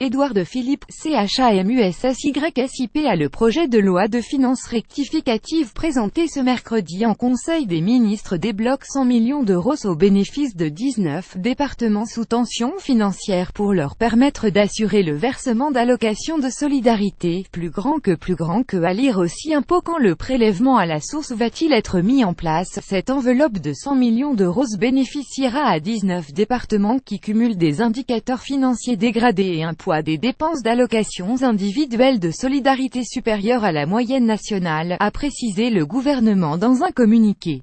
Édouard Philippe, CHAMUSSYSIP a le projet de loi de finances rectificative présenté ce mercredi en Conseil des ministres débloque 100 millions d'euros au bénéfice de 19 départements sous tension financière pour leur permettre d'assurer le versement d'allocations de solidarité, plus grand que à lire aussi impôt quand le prélèvement à la source va-t-il être mis en place. Cette enveloppe de 100 millions d'euros bénéficiera à 19 départements qui cumulent des indicateurs financiers dégradés et un poids des dépenses d'allocations individuelles de solidarité supérieures à la moyenne nationale, a précisé le gouvernement dans un communiqué.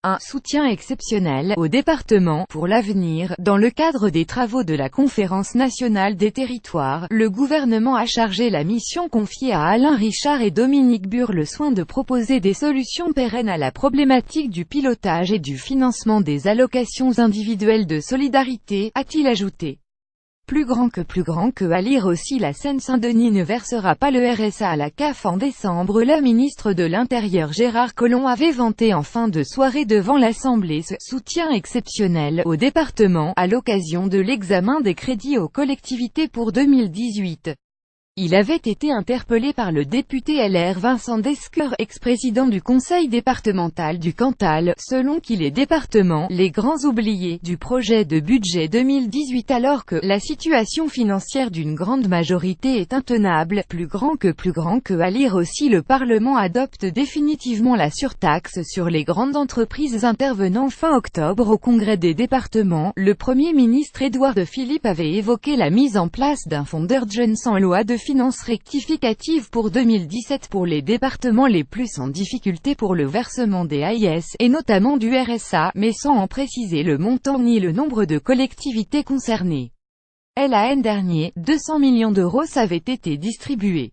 Un soutien exceptionnel aux départements pour l'avenir. Dans le cadre des travaux de la Conférence nationale des territoires, le gouvernement a chargé la mission confiée à Alain Richard et Dominique Bur le soin de proposer des solutions pérennes à la problématique du pilotage et du financement des allocations individuelles de solidarité, a-t-il ajouté. Plus grand que à lire aussi la Seine-Saint-Denis ne versera pas le RSA à la CAF en décembre. La ministre de l'Intérieur Gérard Collomb avait vanté en fin de soirée devant l'Assemblée ce soutien exceptionnel aux départements, à l'occasion de l'examen des crédits aux collectivités pour 2018. Il avait été interpellé par le député LR Vincent Descoeur, ex-président du conseil départemental du Cantal, selon qui les départements, les grands oubliés du projet de budget 2018 alors que la situation financière d'une grande majorité est intenable. Plus grand que à lire aussi le Parlement adopte définitivement la surtaxe sur les grandes entreprises intervenant fin octobre au Congrès des départements. Le Premier ministre Édouard Philippe avait évoqué la mise en place d'un fonds d'urgence en loi de finances rectificative pour 2017 pour les départements les plus en difficulté pour le versement des AIS, et notamment du RSA, mais sans en préciser le montant ni le nombre de collectivités concernées. L'an dernier, 200 millions d'euros avaient été distribués.